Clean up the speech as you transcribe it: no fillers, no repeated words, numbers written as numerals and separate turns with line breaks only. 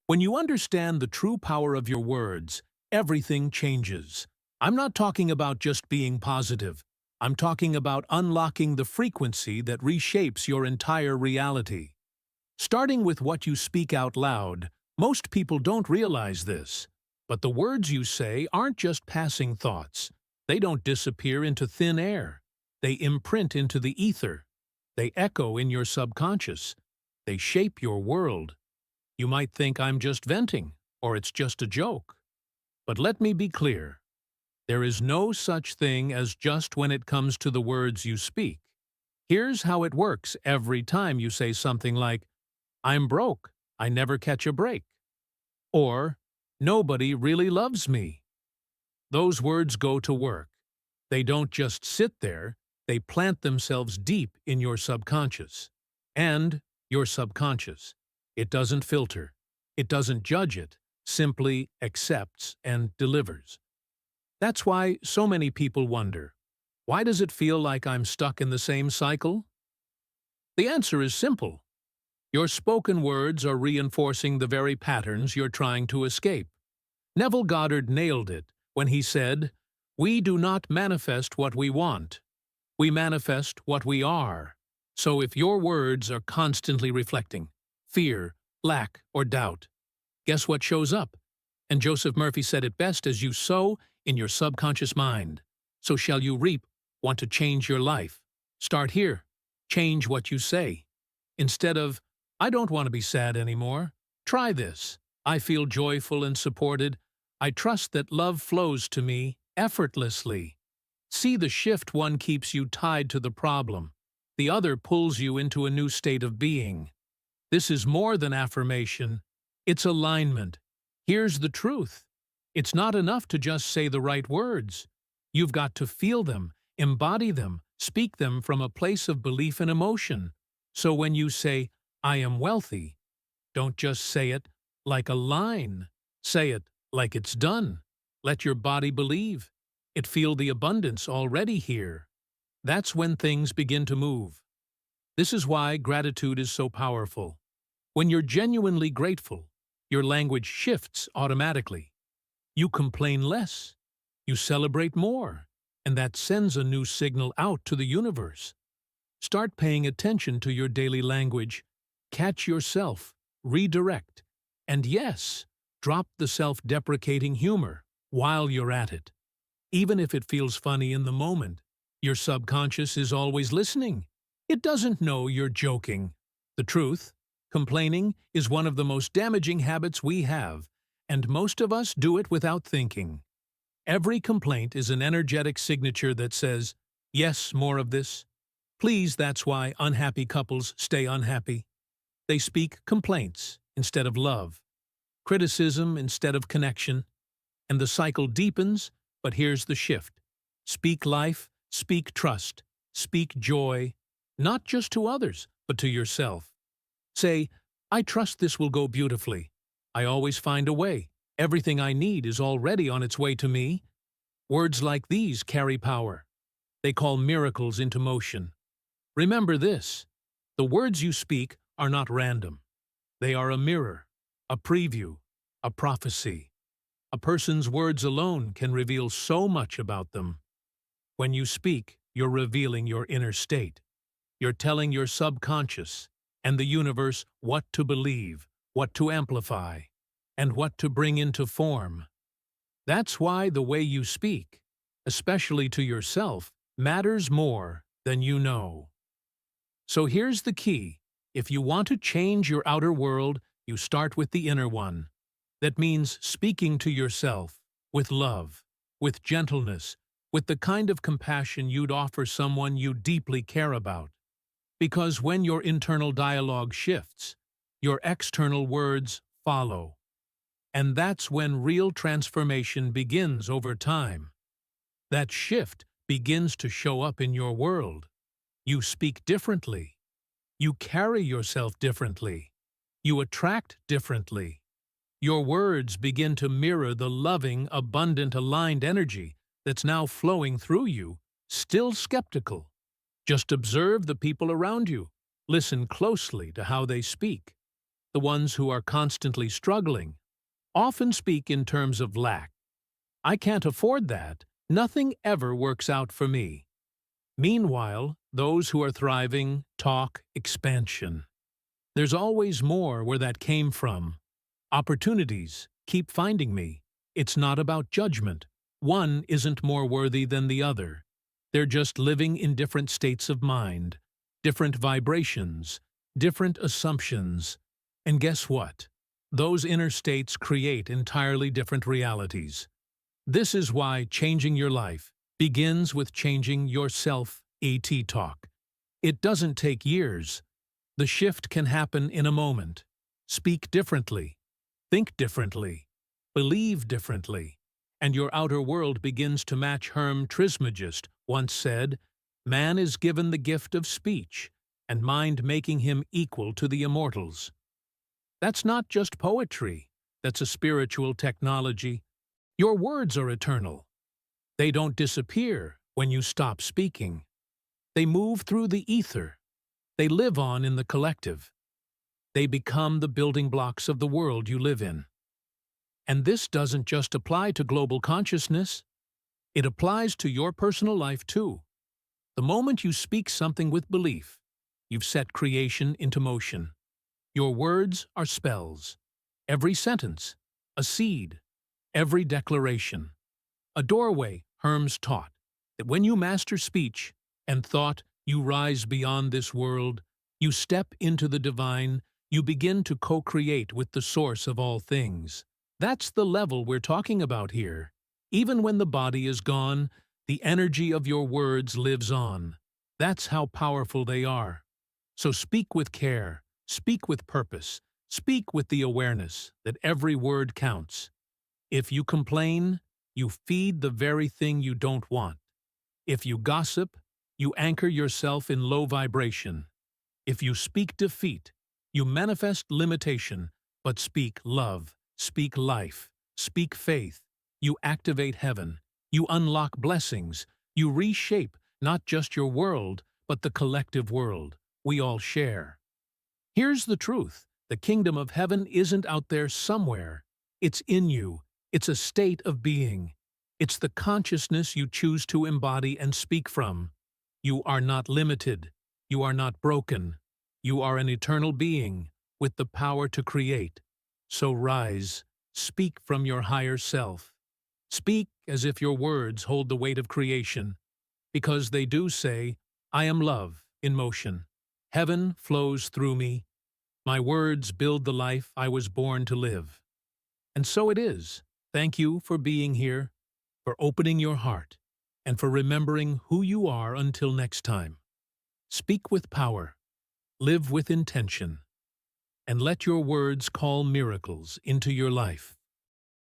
When you understand the true power of your words, everything changes. I'm not talking about just being positive. I'm talking about unlocking the frequency that reshapes your entire reality. Starting with what you speak out loud, most people don't realize this. But the words you say aren't just passing thoughts. They don't disappear into thin air. They imprint into the ether. They echo in your subconscious. They shape your world. You might think I'm just venting, or it's just a joke. But let me be clear. There is no such thing as just when it comes to the words you speak. Here's how it works every time you say something like, "I'm broke, I never catch a break," or "Nobody really loves me." Those words go to work. They don't just sit there, they plant themselves deep in your subconscious. And your subconscious. It doesn't filter. It doesn't judge it, simply accepts and delivers. That's why so many people wonder, why does it feel like I'm stuck in the same cycle? The answer is simple. Your spoken words are reinforcing the very patterns you're trying to escape. Neville Goddard nailed it when he said, "We do not manifest what we want. We manifest what we are." So if your words are constantly reflecting fear, lack, or doubt, guess what shows up? And Joseph Murphy said it best, as you sow in your subconscious mind, so shall you reap. Want to change your life? Start here. Change what you say. Instead of, "I don't want to be sad anymore," try this. "I feel joyful and supported. I trust that love flows to me effortlessly." See the shift. One keeps you tied to the problem. The other pulls you into a new state of being. This is more than affirmation. It's alignment. Here's the truth. It's not enough to just say the right words. You've got to feel them, embody them, speak them from a place of belief and emotion. So when you say, "I am wealthy," don't just say it like a line. Say it like it's done. Let your body believe it, feel the abundance already here. That's when things begin to move. This is why gratitude is so powerful. When you're genuinely grateful, your language shifts automatically. You complain less, you celebrate more, and that sends a new signal out to the universe. Start paying attention to your daily language. Catch yourself, redirect, and yes, drop the self-deprecating humor while you're at it. Even if it feels funny in the moment, your subconscious is always listening. It doesn't know you're joking. The truth, complaining is one of the most damaging habits we have, and most of us do it without thinking. Every complaint is an energetic signature that says, "Yes, more of this." Please, that's why unhappy couples stay unhappy. They speak complaints instead of love, criticism instead of connection, and the cycle deepens. But here's the shift. Speak life, speak trust, speak joy, not just to others, but to yourself. Say, "I trust this will go beautifully. I always find a way. Everything I need is already on its way to me." Words like these carry power. They call miracles into motion. Remember this. The words you speak are not random. They are a mirror, a preview, a prophecy. A person's words alone can reveal so much about them. When you speak, you're revealing your inner state. You're telling your subconscious and the universe what to believe, what to amplify, and what to bring into form. That's why the way you speak, especially to yourself, matters more than you know. So here's the key. If you want to change your outer world, you start with the inner one. That means speaking to yourself with love, with gentleness, with the kind of compassion you'd offer someone you deeply care about. Because when your internal dialogue shifts, your external words follow. And that's when real transformation begins over time. That shift begins to show up in your world. You speak differently. You carry yourself differently. You attract differently. Your words begin to mirror the loving, abundant, aligned energy that's now flowing through you. Still skeptical? Just observe the people around you. Listen closely to how they speak. the ones who are constantly struggling, often speak in terms of lack. I can't afford that. Nothing ever works out for me. Meanwhile, those who are thriving talk expansion. There's always more where that came from. Opportunities keep finding me. It's not about judgment. One isn't more worthy than the other. They're just living in different states of mind, different vibrations, different assumptions. And guess what? Those inner states create entirely different realities. This is why changing your life begins with changing yourself. AT Talk. It doesn't take years. The shift can happen in a moment. Speak differently. Think differently. Believe differently. And your outer world begins to match. Herm Trismegistus once said, "Man is given the gift of speech, and mind making him equal to the immortals." That's not just poetry. That's a spiritual technology. Your words are eternal. They don't disappear when you stop speaking. They move through the ether. They live on in the collective. They become the building blocks of the world you live in. And this doesn't just apply to global consciousness. It applies to your personal life too. The moment you speak something with belief, you've set creation into motion. Your words are spells. Every sentence, a seed. Every declaration, a doorway. Hermes taught that when you master speech and thought, you rise beyond this world, you step into the divine, you begin to co-create with the source of all things. That's the level we're talking about here. Even when the body is gone, the energy of your words lives on. That's how powerful they are. So speak with care, speak with purpose, speak with the awareness that every word counts. If you complain, you feed the very thing you don't want. If you gossip, you anchor yourself in low vibration. If you speak defeat, you manifest limitation, but speak love, speak life, speak faith. You activate heaven. You unlock blessings. You reshape not just your world, but the collective world we all share. Here's the truth. The kingdom of heaven isn't out there somewhere. It's in you. It's a state of being. It's the consciousness you choose to embody and speak from. You are not limited. You are not broken. You are an eternal being with the power to create. So rise, speak from your higher self. Speak as if your words hold the weight of creation, because they do say, "I am love in motion. Heaven flows through me. My words build the life I was born to live." And so it is. Thank you for being here, for opening your heart, and for remembering who you are. Until next time. Speak with power, live with intention, and let your words call miracles into your life.